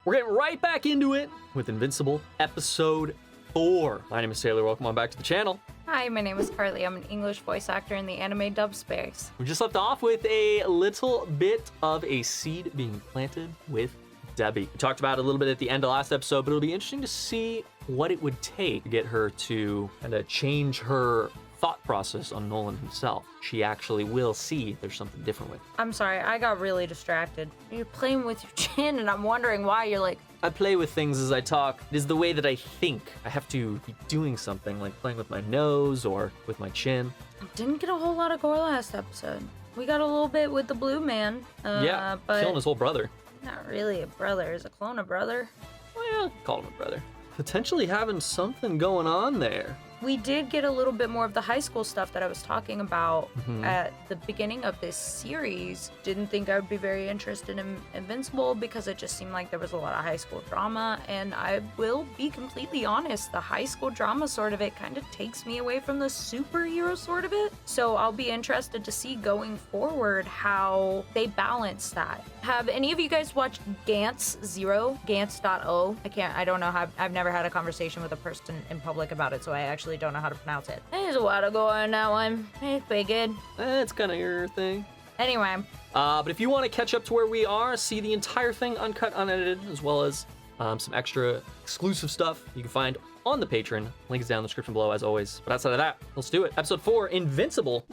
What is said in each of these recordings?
We're getting right back into it with Invincible Episode 4. My name is Sailor. Welcome on back to the channel. Hi, my name is Karlii. I'm an English voice actor in the anime dub space. We just left off with a little bit of a seed being planted with Debbie. We talked about it a little bit at the end of last episode, but it'll be interesting to see what it would take to get her to kind of change her thought process on Nolan himself. She actually will see there's something different with it. I'm sorry, I got really distracted. You're playing with your chin, and I'm wondering why you're like... I play with things as I talk. It is the way that I think. I have to be doing something, like playing with my nose or with my chin. Didn't get a whole lot of gore last episode. We got a little bit with the blue man. Yeah, but killing his whole brother. Not really a brother. Is a clone a brother? Well, yeah, call him a brother. Potentially having something going on there. We did get a little bit more of the high school stuff that I was talking about at the beginning of this series. Didn't think I would be very interested in Invincible because it just seemed like there was a lot of high school drama, and I will be completely honest, the high school drama sort of it kind of takes me away from the superhero sort of it. So I'll be interested to see going forward how they balance that. Have any of you guys watched Gantz Zero? Gantz.o? I don't know how, I've never had a conversation with a person in public about it, so I actually don't know how to pronounce it. There's a lot of gore on that one. It's pretty good. It's kind of your thing. Anyway. But if you want to catch up to where we are, see the entire thing uncut, unedited, as well as some extra exclusive stuff you can find on the Patreon. Link is down in the description below, as always. But outside of that, let's do it. Episode 4, Invincible.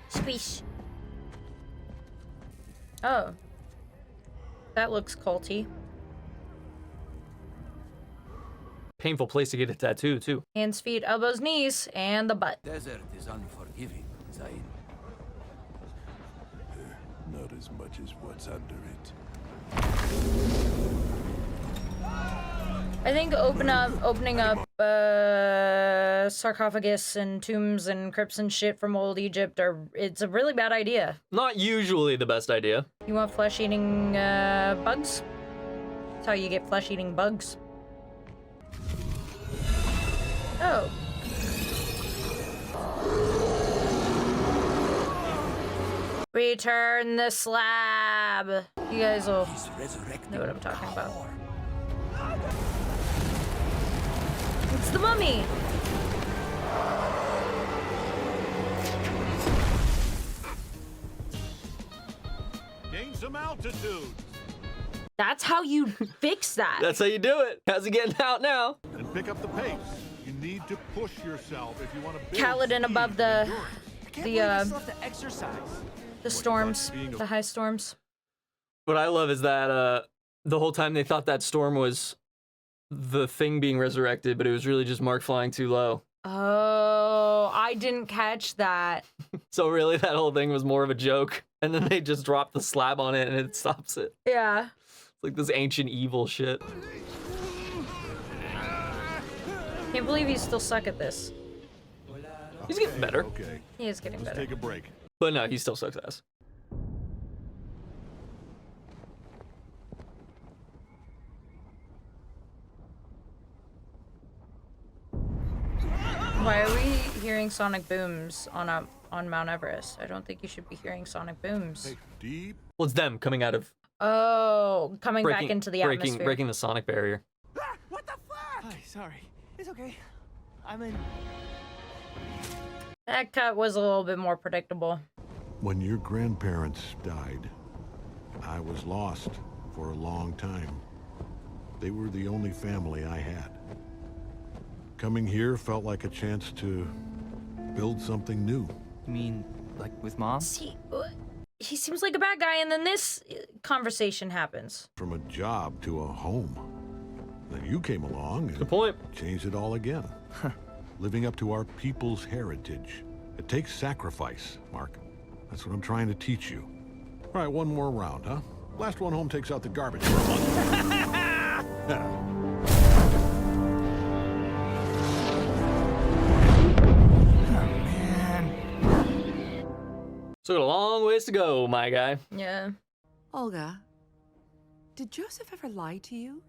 Squish. Oh. That looks culty. Painful place to get a tattoo, too. Hands, feet, elbows, knees, and the butt. Desert is unforgiving, Zayn. Not as much as what's under it. I think opening up sarcophagus and tombs and crypts and shit from old Egypt it's a really bad idea. Not usually the best idea. You want flesh-eating bugs? That's how you get flesh-eating bugs. Oh. Return the slab. You guys will know what I'm talking about. It's the mummy. Gain some altitude. That's how you fix that. That's how you do it. How's it getting out now? And pick up the pace. You need to push yourself if you want to build Kaladin above the exercise. the storms, the high storms. What I love is that the whole time they thought that storm was the thing being resurrected, but it was really just Mark flying too low. Oh, I didn't catch that. So really that whole thing was more of a joke, and then they just dropped the slab on it and it stops it. Yeah. It's like this ancient evil shit. Can't believe you still suck at this. He's getting better. Okay, He is getting let's better. take a break. But no, he still sucks ass. Why are we hearing sonic booms on Mount Everest? I don't think you should be hearing sonic booms. Take deep. Well, it's them coming out of Oh, coming back into the atmosphere. breaking the sonic barrier. What the fuck? Hi, sorry. It's okay. I'm in. That cut was a little bit more predictable. When your grandparents died, I was lost for a long time. They were the only family I had. Coming here felt like a chance to build something new. You mean, like with Mom? See, he seems like a bad guy, and then this conversation happens. From a job to a home. Then you came along and Good point. changed it all again. Living up to our people's heritage. It takes sacrifice, Mark. That's what I'm trying to teach you. All right, one more round, huh? Last one home takes out the garbage for a month. So got a long ways to go, my guy. Yeah. Olga, did Joseph ever lie to you?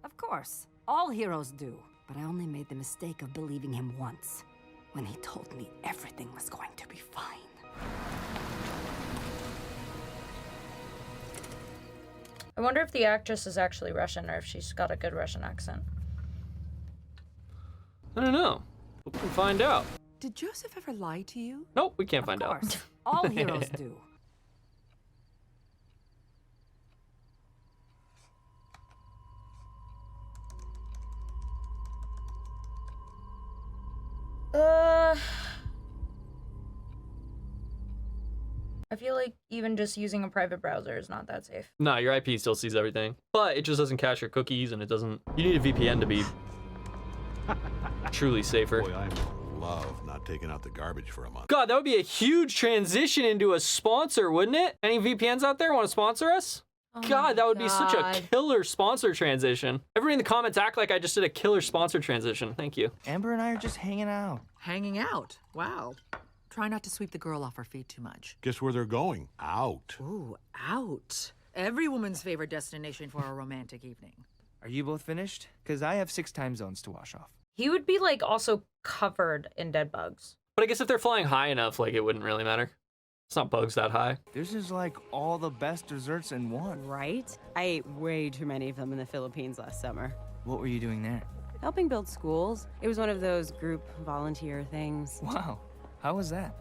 Of course. All heroes do. But I only made the mistake of believing him once, when he told me everything was going to be fine. I wonder if the actress is actually Russian or if she's got a good Russian accent. I don't know. We can find out. Did Joseph ever lie to you? Nope, we can't find Of out. course. All heroes do. I feel like even just using a private browser is not that safe. Nah, your IP still sees everything. But it just doesn't cache your cookies and it doesn't... You need a VPN to be truly safer. Boy, I love not taking out the garbage for a month. God, that would be a huge transition into a sponsor, wouldn't it? Any VPNs out there want to sponsor us? Oh God, that would be such a God. killer sponsor transition. Everybody in the comments act like I just did a killer sponsor transition. Thank you. Amber and I are just hanging out. Hanging out. Wow. Try not to sweep the girl off her feet too much. Guess where they're going? Out. Ooh, out. Every woman's favorite destination for a romantic evening. Are you both finished? Because I have 6 time zones to wash off. He would be like also covered in dead bugs. But I guess if they're flying high enough, like it wouldn't really matter. It's not bugs that high. This is like all the best desserts in one. Right? I ate way too many of them in the Philippines last summer. What were you doing there? Helping build schools. It was one of those group volunteer things. Wow. How was that?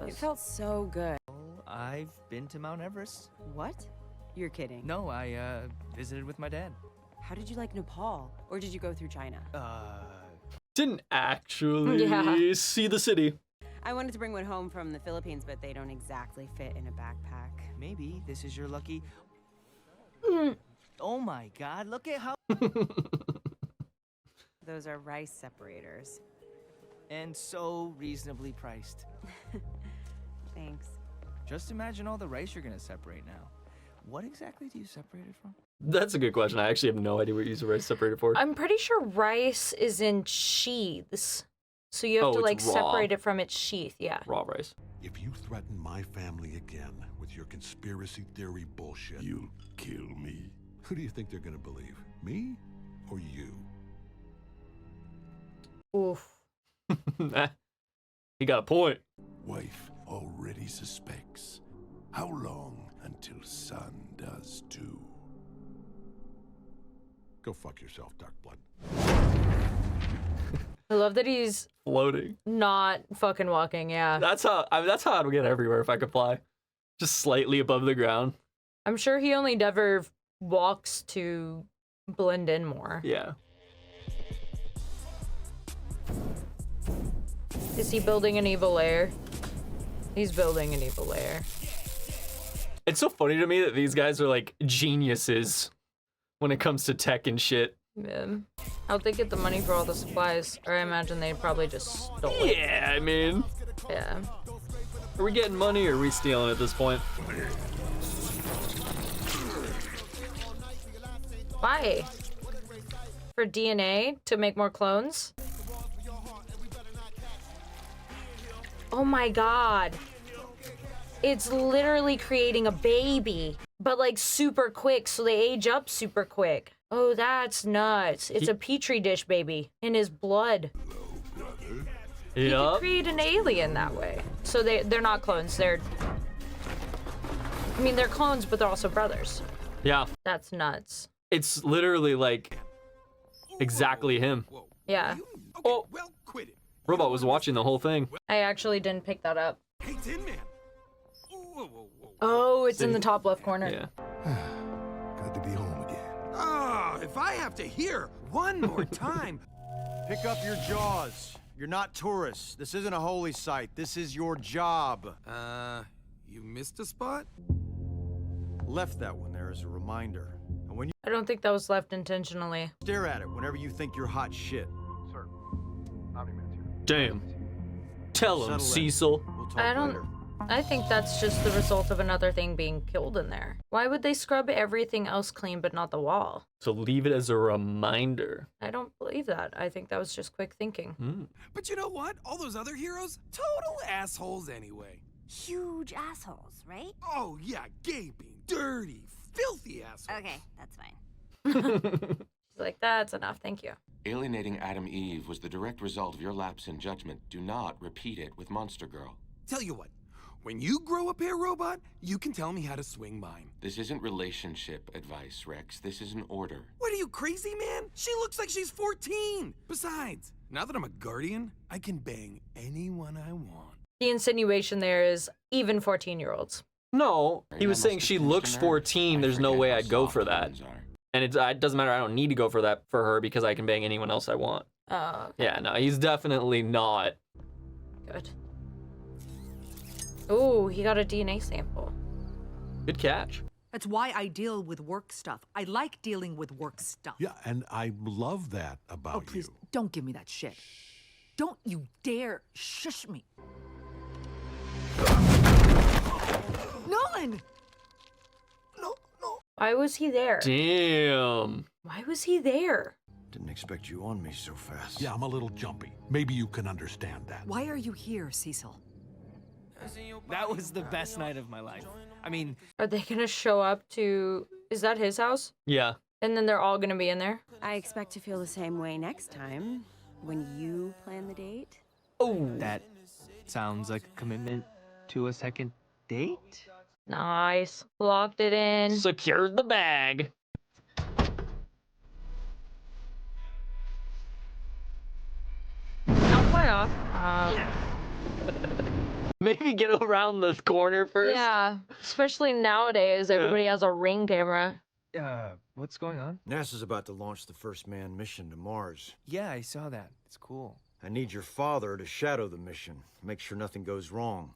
It felt so good. I've been to Mount Everest. What? You're kidding. No, I visited with my dad. How did you like Nepal? Or did you go through China? Didn't actually Yeah. see the city. I wanted to bring one home from the Philippines, but they don't exactly fit in a backpack. Maybe this is your lucky... Oh my God, look at how... Those are rice separators. And so reasonably priced. Thanks. Just imagine all the rice you're gonna separate now. What exactly do you separate it from? That's a good question. I actually have no idea what you use a rice separator for. I'm pretty sure rice is in sheaths. So you have to it's like raw. separate it from its sheath, yeah. Raw rice. If you threaten my family again with your conspiracy theory bullshit, You'll kill me. who do you think they're gonna believe? Me or you? Oof. He got a point. Wife already suspects. How long until son does too? Go fuck yourself, Darkblood. I love that he's Floating. not fucking walking, yeah. That's how I would get everywhere if I could fly. Just slightly above the ground. I'm sure he only never walks to blend in more. Yeah. Is he building an evil lair? He's building an evil lair. It's so funny to me that these guys are like geniuses when it comes to tech and shit. Yeah. How'd they get the money for all the supplies? Or I imagine they probably just stole it. Yeah, I mean, Yeah. are we getting money or are we stealing at this point? Why? For DNA to make more clones? Oh my god. It's literally creating a baby, but like super quick, so they age up super quick. Oh, that's nuts. It's a petri dish baby in his blood. You Yup. could create an alien that way. So they're not clones, they're... I mean, they're clones, but they're also brothers. Yeah. That's nuts. It's literally like exactly him. Yeah. Oh, Well, quit it. Robot was watching the whole thing. I actually didn't pick that up. Hey, Tin Man. Whoa, whoa, whoa. Oh, it's in the top left corner. Yeah. Glad to be home again. Ah, if I have to hear one more time. Pick up your jaws. You're not tourists. This isn't a holy site. This is your job. You missed a spot? Left that one there as a reminder. And when you I don't think that was left intentionally. stare at it whenever you think you're hot shit. Damn. Tell him, Settle in. Cecil. We'll talk I don't... later. I think that's just the result of another thing being killed in there. Why would they scrub everything else clean but not the wall? So leave it as a reminder. I don't believe that. I think that was just quick thinking. But you know what? All those other heroes, total assholes anyway. Huge assholes, right? Oh yeah, gaping, dirty, filthy assholes. Okay, that's fine. She's like, that's enough, thank you. Alienating Adam Eve was the direct result of your lapse in judgment. Do not repeat it with Monster Girl. Tell you what, When you grow up, Air Robot, you can tell me how to swing mine. This isn't relationship advice, Rex. This is an order. What, are you crazy, man? She looks like she's 14. Besides, now that I'm a guardian, I can bang anyone I want. The insinuation there is even 14-year-olds. No, he was saying she looks 14. There's no way I'd go for that. And it doesn't matter. I don't need to go for that for her because I can bang anyone else I want. Okay. Yeah, no, he's definitely not. Good. Oh, he got a DNA sample. Good catch. That's why I deal with work stuff. I like dealing with work stuff. Yeah, and I love that about you. Oh, please, don't give me that shit. Don't you dare shush me. Nolan! No. Why was he there? Damn. Why was he there? Didn't expect you on me so fast. Yeah, I'm a little jumpy. Maybe you can understand that. Why are you here, Cecil? That was the best night of my life. I mean... Are they gonna show up to... Is that his house? Yeah. And then they're all gonna be in there? I expect to feel the same way next time when you plan the date. Oh. That sounds like a commitment to a second date? Nice. Locked it in. Secured the bag. I'll play off. Maybe get around this corner first. Yeah, especially nowadays, everybody has a Ring camera. What's going on? NASA's about to launch the first manned mission to Mars. Yeah, I saw that. It's cool. I need your father to shadow the mission, make sure nothing goes wrong.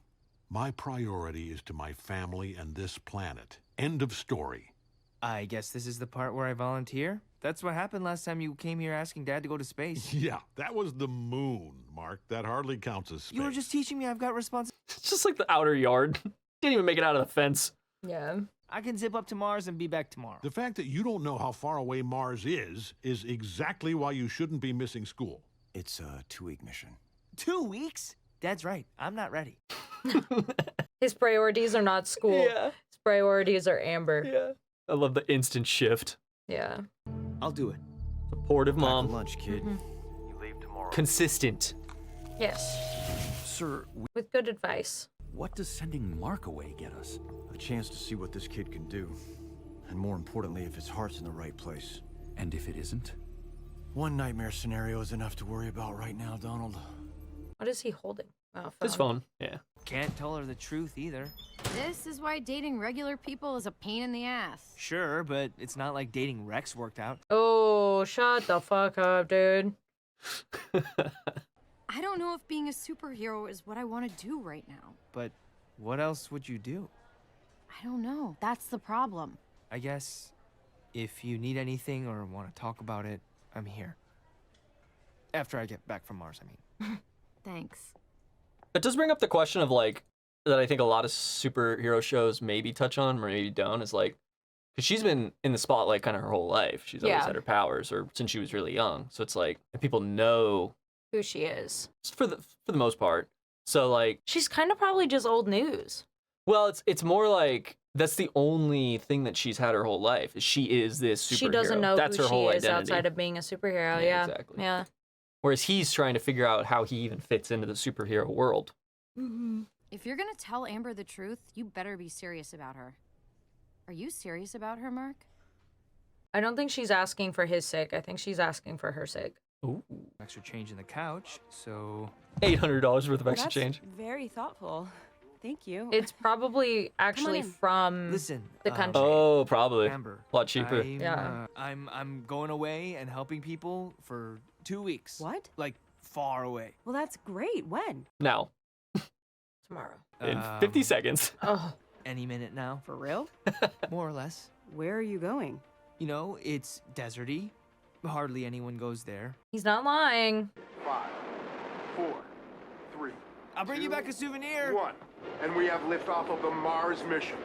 My priority is to my family and this planet. End of story. I guess this is the part where I volunteer? That's what happened last time you came here asking Dad to go to space. Yeah, that was the moon, Mark. That hardly counts as space. You were just teaching me I've got responsibility. It's just like the outer yard. Didn't even make it out of the fence. Yeah. I can zip up to Mars and be back tomorrow. The fact that you don't know how far away Mars is exactly why you shouldn't be missing school. It's a 2-week mission. 2 weeks? Dad's right. I'm not ready. His priorities are not school. Yeah. His priorities are Amber. Yeah. I love the instant shift. Yeah. I'll do it. Supportive mom. Lunch, kid. Mhm. You leave tomorrow. Consistent. Yes. Sir, With good advice. what does sending Mark away get us? A chance to see what this kid can do. And more importantly, if his heart's in the right place. And if it isn't? One nightmare scenario is enough to worry about right now, Donald. What is he holding? Oh, phone. His phone. Yeah. Can't tell her the truth either. This is why dating regular people is a pain in the ass. Sure, but it's not like dating Rex worked out. Oh, shut the fuck up, dude. I don't know if being a superhero is what I want to do right now. But what else would you do? I don't know. That's the problem. I guess if you need anything or want to talk about it, I'm here. After I get back from Mars, I mean. Thanks. It does bring up the question of like, that I think a lot of superhero shows maybe touch on or maybe don't, is like, because she's been in the spotlight kind of her whole life. She's always had her powers, or since she was really young. So it's like, and people know who she is for the most part. So like, she's kind of probably just old news. Well, it's more like that's the only thing that she's had her whole life. She is this superhero. She doesn't know that's who her whole she is identity. outside of being a superhero. Yeah. Exactly. Yeah. Whereas he's trying to figure out how he even fits into the superhero world. Mm-hmm. If you're gonna tell Amber the truth, you better be serious about her. Are you serious about her, Mark? I don't think she's asking for his sake. I think she's asking for her sake. Ooh. Extra change in the couch, so... $800 worth of extra That's change. Very thoughtful. Thank you. It's probably actually in. from Listen, the country. Oh, probably. Amber, A lot cheaper. I'm going away and helping people for 2 weeks. What? Like, far away. Well, that's great. When? Now. Tomorrow. In 50 seconds. Oh. Any minute now. For real? More or less. Where are you going? You know, it's deserty. Hardly anyone goes there. He's not lying. 5, 4, 3. I'll bring you back a souvenir. 1. And we have liftoff of the Mars mission.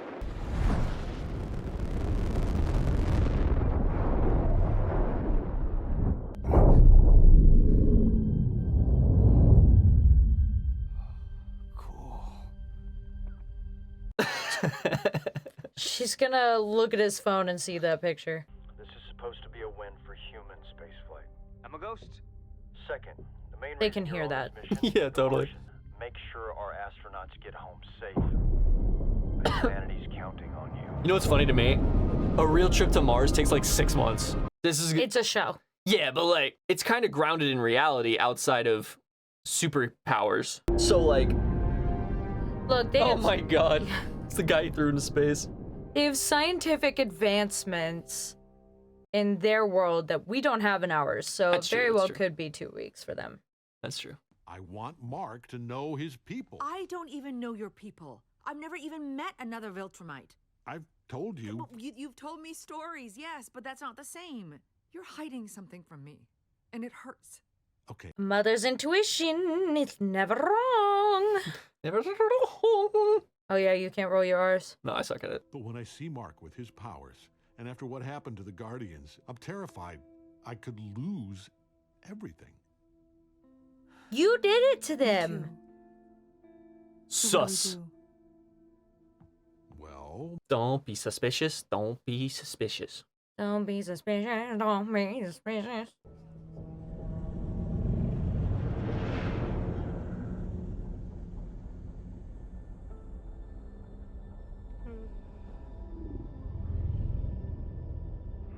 She's gonna look at his phone and see that picture. This is supposed to be a win for human spaceflight. I'm a ghost. Second, the main They reason can you're hear on that. this mission Yeah, is totally. Martian. make sure our astronauts get home safe. Humanity's counting on you. You know what's funny to me? A real trip to Mars takes like 6 months. It's a show. Yeah, but like, it's kind of grounded in reality outside of superpowers. So like, look, oh my God, it's the guy he threw into space. They have scientific advancements in their world that we don't have in ours, so That's true, very that's well true. could be 2 weeks for them. That's true. I want Mark to know his people. I don't even know your people. I've never even met another Viltrumite. I've told you. You've told me stories, yes, but that's not the same. You're hiding something from me, and it hurts. Okay. Mother's intuition, it's never wrong. Never wrong. Oh yeah, you can't roll your R's. No, I suck at it. But when I see Mark with his powers, and after what happened to the Guardians, I'm terrified I could lose everything. You did it to them. Sus. Well, don't be suspicious. Don't be suspicious. Don't be suspicious. Don't be suspicious.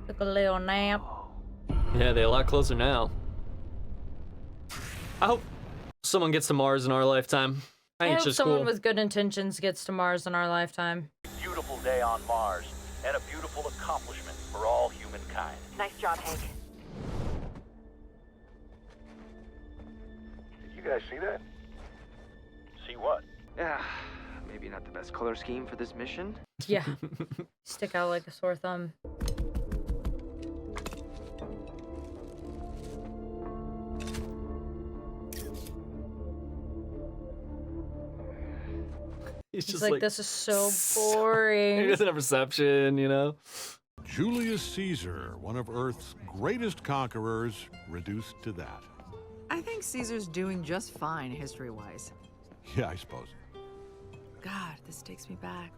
Took a little nap. Yeah, they're a lot closer now. I hope someone gets to Mars in our lifetime. I think hope it's just someone cool. with good intentions gets to Mars in our lifetime. Beautiful day on Mars, and a beautiful accomplishment for all humankind. Nice job, Hank. Did you guys see that? See what? Yeah, maybe not the best color scheme for this mission. Yeah. Stick out like a sore thumb. He's He's just like, like, this is so he boring. doesn't have perception, you know? Julius Caesar, one of Earth's greatest conquerors, reduced to that. I think Caesar's doing just fine history-wise. Yeah, I suppose. God, this takes me back.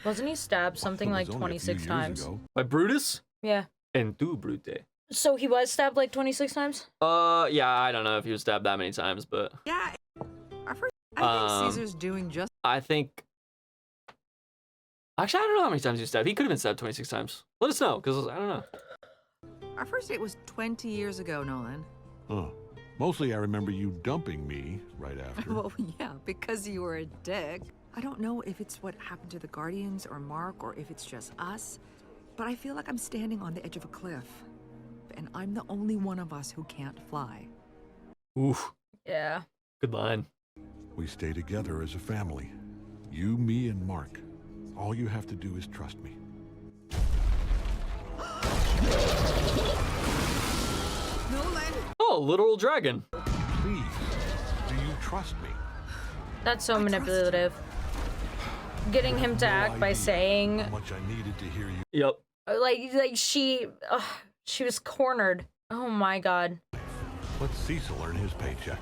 Wasn't he stabbed something It like was only a few 26 years times? ago. By Brutus? Yeah. And tu, Brute. So he was stabbed like 26 times? Yeah, I don't know if he was stabbed that many times, but Yeah, I think Caesar's doing just... I think... Actually, I don't know how many times he was stabbed. He could have been stabbed 26 times. Let us know, because I don't know. Our first date was 20 years ago, Nolan. Huh. Mostly I remember you dumping me right after. Well, yeah, because you were a dick. I don't know if it's what happened to the Guardians or Mark or if it's just us, but I feel like I'm standing on the edge of a cliff, and I'm the only one of us who can't fly. Oof. Yeah. Good line. We stay together as a family. You, me, and Mark. All you have to do is trust me. Nolan! Oh, literal dragon. Please, do you trust me? That's so manipulative. Getting him to act by saying, How much I needed to hear you. Yep. like she was cornered. Oh my God. Let Cecil earn his paycheck.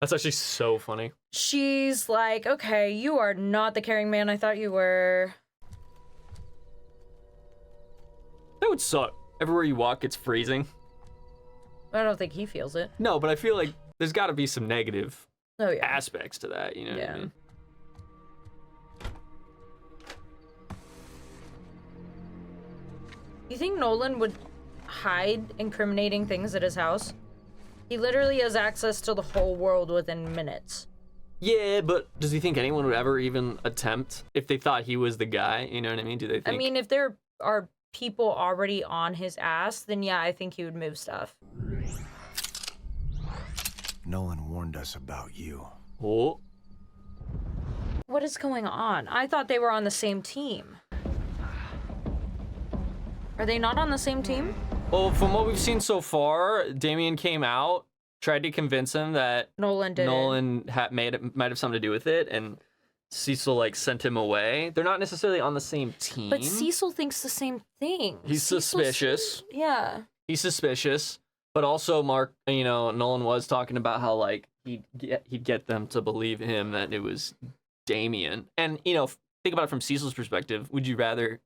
That's actually so funny. She's like, okay, you are not the caring man I thought you were. That would suck. Everywhere you walk, it's freezing. I don't think he feels it. No, but I feel like there's got to be some negative yeah. aspects to that, you know what I mean? You think Nolan would hide incriminating things at his house? He literally has access to the whole world within minutes. Yeah, but does he think anyone would ever even attempt if they thought he was the guy? You know what I mean? Do they think? I mean, if there are people already on his ass, then yeah, I think he would move stuff. Nolan warned us about you. Oh. What is going on? I thought they were on the same team. Are they not on the same team? Well, from what we've seen so far, Damien came out, tried to convince him that Nolan did might have something to do with it, and Cecil like sent him away. They're not necessarily on the same team. But Cecil thinks the same thing. He's suspicious. Yeah. He's suspicious, but also Nolan was talking about how like he'd get them to believe him that it was Damien. And think about it from Cecil's perspective. Would you rather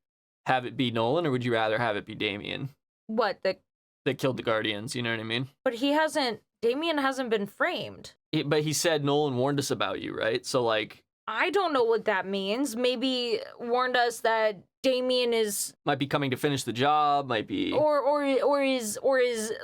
have it be Nolan, or would you rather have it be Damien What, the... that killed the Guardians? You know what I mean? But Damien hasn't been framed. But he said Nolan warned us about you, right? So, like... I don't know what that means. Maybe warned us that Damien is... Might be coming to finish the job, might be... Or is,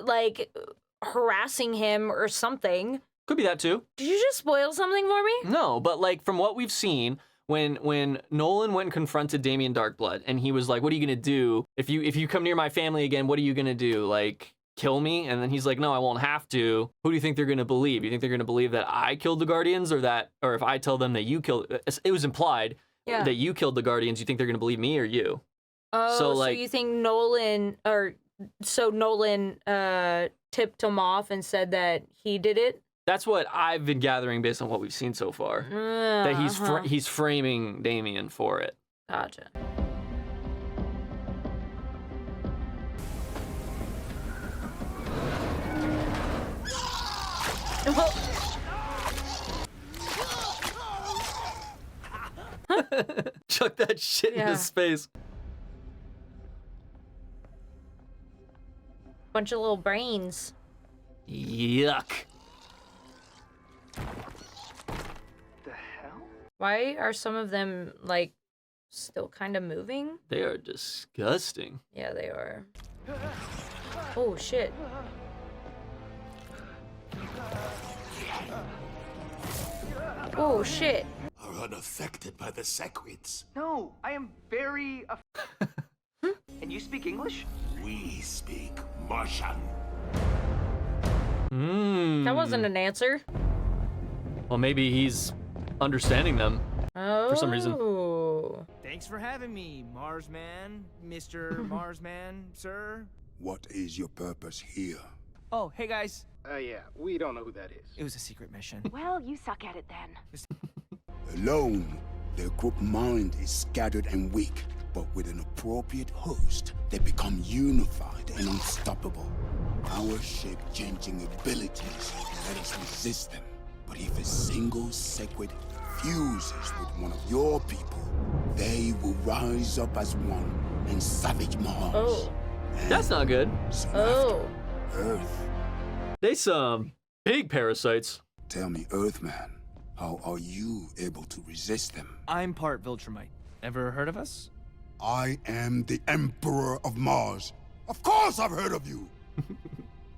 like, harassing him or something. Could be that, too. Did you just spoil something for me? No, but, like, from what we've seen... When Nolan went and confronted Damien Darkblood, and he was like, "What are you gonna do if you come near my family again? What are you gonna do? Like, kill me?" And then he's like, "No, I won't have to." Who do you think they're gonna believe? You think they're gonna believe that I killed the Guardians, or if I tell them that you killed? It was implied that you killed the Guardians. You think they're gonna believe me or you? Oh, so you think Nolan tipped him off and said that he did it? That's what I've been gathering based on what we've seen so far. That he's framing Damien for it. Gotcha. Chuck that shit in his face. Bunch of little brains. Yuck. The hell? Why are some of them, like, still kind of moving? They are disgusting. Yeah, they are. Oh, shit. Oh, shit. Are unaffected by the Sequids. No, I am very... And you speak English? We speak Martian. That wasn't an answer. Well, maybe he's understanding them for some reason. Thanks for having me, Marsman, Mr. Marsman, sir. What is your purpose here? Oh, hey guys. Yeah, we don't know who that is. It was a secret mission. Well, you suck at it then. Alone, their group mind is scattered and weak, but with an appropriate host, they become unified and unstoppable. Our shape-changing abilities let us resist them. But if a single Sequid fuses with one of your people, they will rise up as one and savage Mars. Oh, that's not good. Oh. Earth. They some big parasites. Tell me, Earthman, how are you able to resist them? I'm part Viltrumite. Ever heard of us? I am the Emperor of Mars. Of course I've heard of you.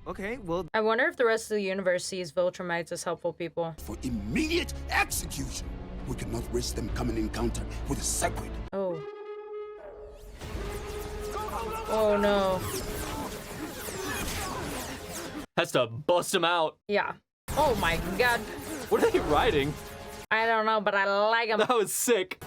Okay, well... I wonder if the rest of the universe sees Viltrumites as helpful people. For immediate execution, we cannot risk them coming in contact with a Sequid. Oh. Oh no. Has to bust him out. Yeah. Oh my god. What are they riding? I don't know, but I like them. That was sick.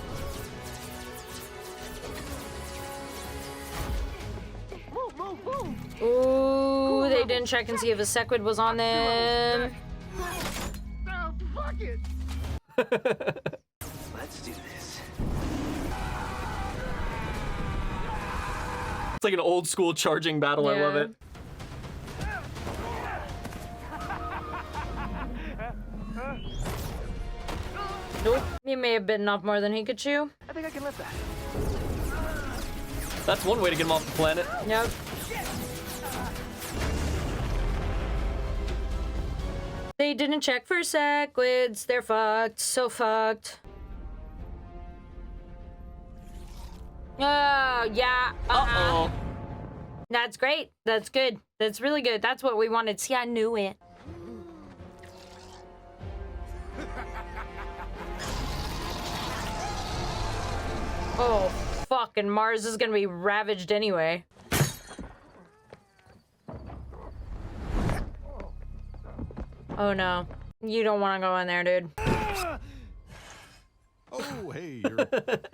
Ooh, they didn't check and see if a Sequid was on them. Oh, fuck it. Let's do this. It's like an old school charging battle. I love it. Nope. He may have bitten off more than he could chew. I think I can lift that. That's one way to get him off the planet. Yep. They didn't check for Sequids. They're fucked. So fucked. Oh, yeah. Uh-oh. That's great. That's good. That's really good. That's what we wanted. See, I knew it. Oh, fucking Mars is gonna be ravaged anyway. Oh no. You don't want to go in there, dude. Oh, hey, you're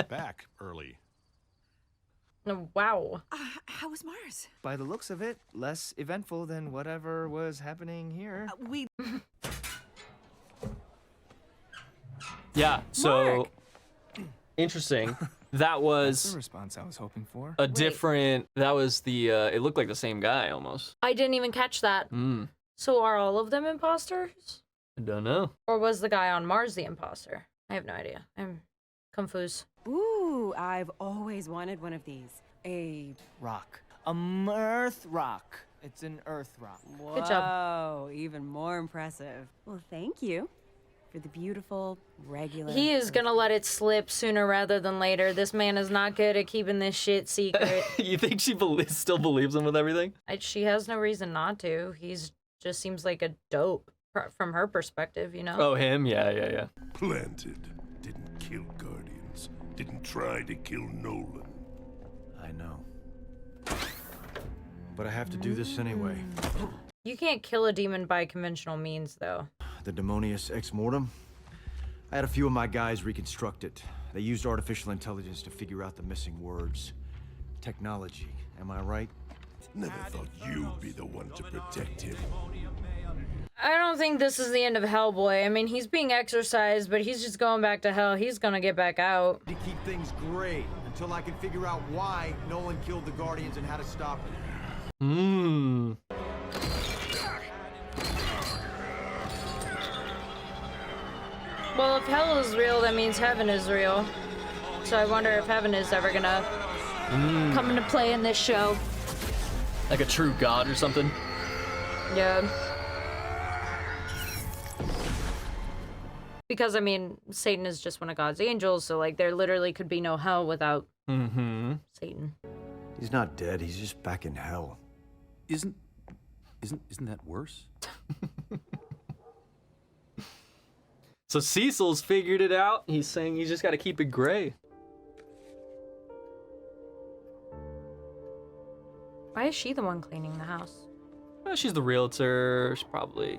back early. Oh, wow. How was Mars? By the looks of it, less eventful than whatever was happening here. Yeah, so interesting. That was That's the response I was hoping for. a different. That was the. It looked like the same guy almost. I didn't even catch that. So are all of them imposters? I don't know. Or was the guy on Mars the imposter? I have no idea. I'm confused. Ooh, I've always wanted one of these. A rock. A Earth rock. It's an Earth rock. Whoa, Good job. Even more impressive. Well, thank you for the beautiful, regular... He is gonna let it slip sooner rather than later. This man is not good at keeping this shit secret. You think she still believes him with everything? She has no reason not to. He's just seems like a dope from her perspective, you know? Oh, him? Yeah. Planted. Didn't kill Guardians. Didn't try to kill Nolan. I know. But I have to do this anyway. You can't kill a demon by conventional means, though. The Demonius Ex Mortem? I had a few of my guys reconstruct it. They used artificial intelligence to figure out the missing words. Technology, am I right? Never thought you'd be the one to protect him. I don't think this is the end of Hellboy. I mean, he's being exorcised, but he's just going back to hell. He's gonna get back out. To keep things great until I can figure out why Nolan killed the Guardians and how to stop it. Well, if hell is real, that means heaven is real. So I wonder if heaven is ever gonna come into play in this show. Like a true god or something? Yeah. Because, I mean, Satan is just one of God's angels, so, like, there literally could be no hell without Satan. He's not dead, he's just back in hell. Isn't that worse? So Cecil's figured it out. He's saying he's just got to keep it gray. Why is she the one cleaning the house? Well, she's the realtor. She's probably,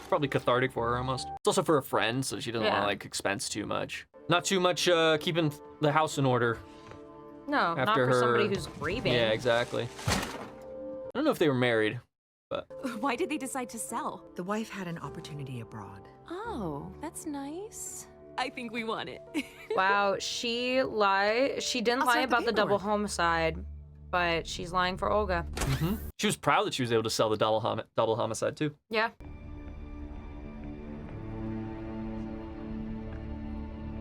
probably cathartic for her almost. It's also for a friend, so she doesn't want to, like, expense too much. Not too much keeping the house in order. No, not for somebody who's grieving. Yeah, exactly. I don't know if they were married, but... Why did they decide to sell? The wife had an opportunity abroad. Oh, that's nice. I think we want it. Wow, she didn't lie about the double homicide, but she's lying for Olga. She was proud that she was able to sell the double homicide too. Yeah.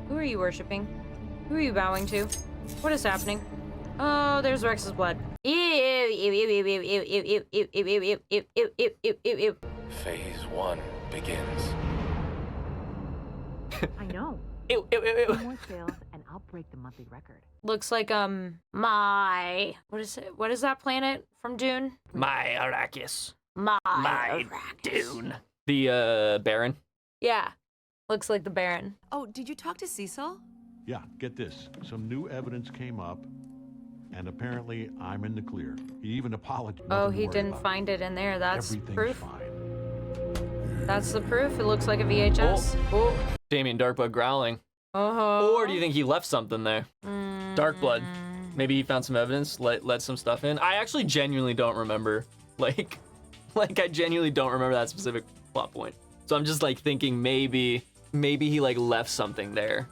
Who are you worshiping? Who are you bowing to? What is happening? Oh, there's Rex's blood. Phase 1 begins. I know. Ew. More sales, and I'll break the monthly record. Looks like what is it? What is that planet from Dune? My Arrakis. My Dune. The Baron. Yeah, looks like the Baron. Oh, did you talk to Cecil? Yeah, get this. Some new evidence came up, and apparently I'm in the clear. He even apologized. Oh, he didn't find it in there. That's proof. That's the proof. It looks like a VHS. Oh. Damien Darkblood growling. Or do you think he left something there? Darkblood. Maybe he found some evidence, let some stuff in. I actually genuinely don't remember. Like I genuinely don't remember that specific plot point. So I'm just like thinking maybe he like left something there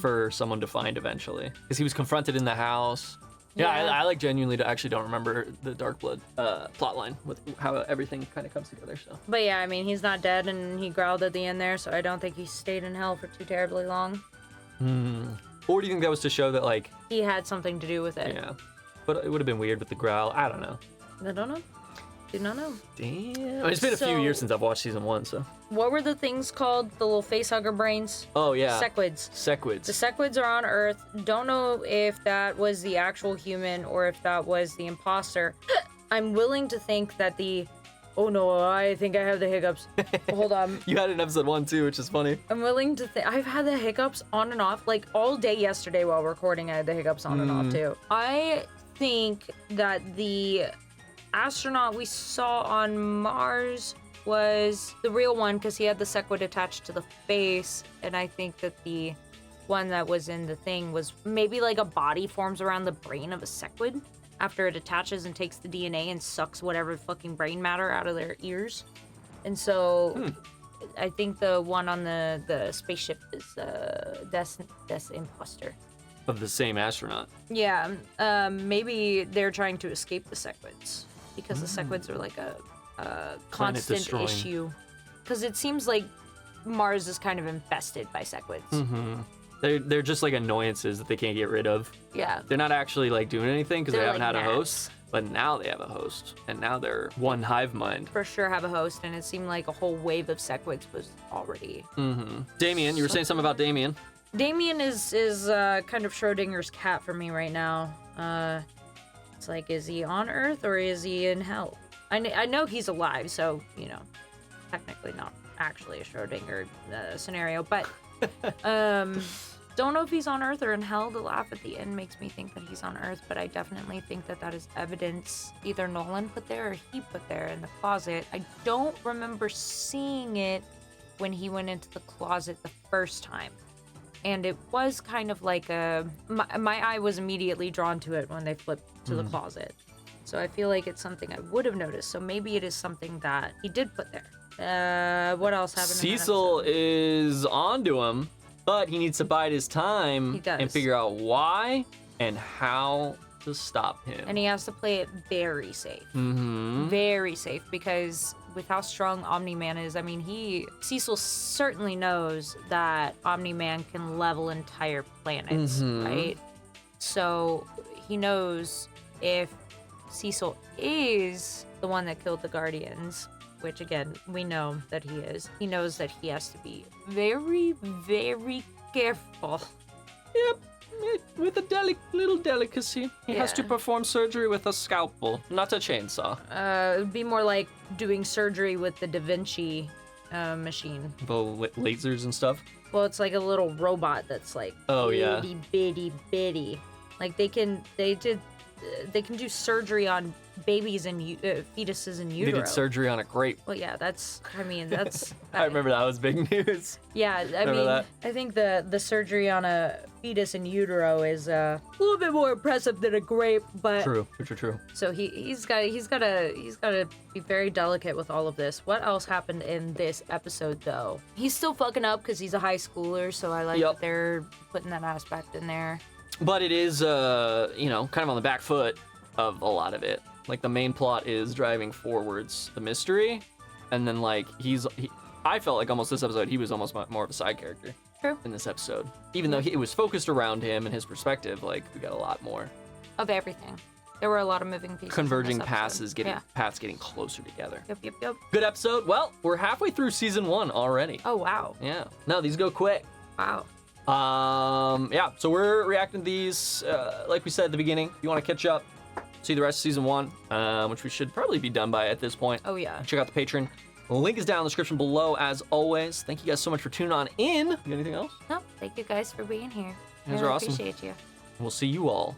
for someone to find eventually. Because he was confronted in the house. Yeah, I like genuinely actually don't remember the Darkblood plotline with how everything kind of comes together. So. But yeah, I mean, he's not dead, and he growled at the end there, so I don't think he stayed in hell for too terribly long. Or do you think that was to show that like he had something to do with it? Yeah, but it would have been weird with the growl. I don't know. I don't know. Do not know. Damn. I mean, it's been a few years since I've watched season 1, so. What were the things called? The little facehugger brains? Oh, yeah. Sequids. Sequids. The sequids are on Earth. Don't know if that was the actual human or if that was the imposter. I'm willing to think that oh no, I think I have the hiccups. Hold on. You had it in episode 1 too, which is funny. I'm willing to think, I've had the hiccups on and off, like all day yesterday while recording, I had the hiccups on and off too. I think that the astronaut we saw on Mars was the real one because he had the sequid attached to the face, and I think that the one that was in the thing was maybe like a body forms around the brain of a sequid after it attaches and takes the DNA and sucks whatever fucking brain matter out of their ears. And so I think the one on the spaceship is that's imposter. Of the same astronaut. Yeah, maybe they're trying to escape the sequids because the sequids are like a constant issue. Because it seems like Mars is kind of infested by sequids. They're just like annoyances that they can't get rid of. Yeah. They're not actually like doing anything because they They're haven't like had a gnats. host. But now they have a host, and now they're one hive mind. For sure have a host, and it seemed like a whole wave of Sequids was already. Mm-hmm. Damien, you were saying something about Damien. Damien is kind of Schrodinger's cat for me right now. It's like, is he on Earth or is he in hell? I know he's alive, so, you know, technically not actually a Schrodinger scenario, but don't know if he's on Earth or in hell. The laugh at the end makes me think that he's on Earth, but I definitely think that that is evidence either Nolan put there or he put there in the closet. I don't remember seeing it when he went into the closet the first time. And it was kind of like my eye was immediately drawn to it when they flipped to the closet. So I feel like it's something I would have noticed. So maybe it is something that he did put there. What else happened? Cecil is onto him, but he needs to bide his time He does. and figure out why and how to stop him. And he has to play it very safe. Mm-hmm. Very safe, because with how strong Omni-Man is, I mean, Cecil certainly knows that Omni-Man can level entire planets, right? So he knows if Cecil is the one that killed the Guardians, which again, we know that he is, he knows that he has to be very, very careful. Yep. With a little delicacy. He has to perform surgery with a scalpel, not a chainsaw. It'd be more like doing surgery with the Da Vinci machine. The lasers and stuff. Well, it's like a little robot that's like itty bitty bitty. Like they can do surgery on babies and fetuses in utero. They did surgery on a grape. Well, yeah, that's I remember that was big news. Yeah, I Remember mean, that? I think the surgery on a fetus in utero is a little bit more impressive than a grape, but True. So he's got to be very delicate with all of this. What else happened in this episode though? He's still fucking up because he's a high schooler, so I like that they're putting that aspect in there. But it is, kind of on the back foot of a lot of it. Like the main plot is driving forwards the mystery, and then like I felt like almost this episode he was almost more of a side character. True. In this episode, even though it was focused around him and his perspective, like we got a lot more Of everything. There were a lot of moving pieces. converging in this paths, episode. paths getting closer together. Yep. Good episode. Well, we're halfway through season 1 already. Oh wow. Yeah. No, these go quick. Wow. So we're reacting to these, like we said at the beginning. If you want to catch up, see the rest of season 1, which we should probably be done by at this point. Oh yeah. Check out the Patreon. The link is down in the description below, as always. Thank you guys so much for tuning on in. You got anything else? No, thank you guys for being here. You guys I are awesome. appreciate you. We'll see you all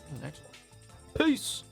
in the next one. Peace.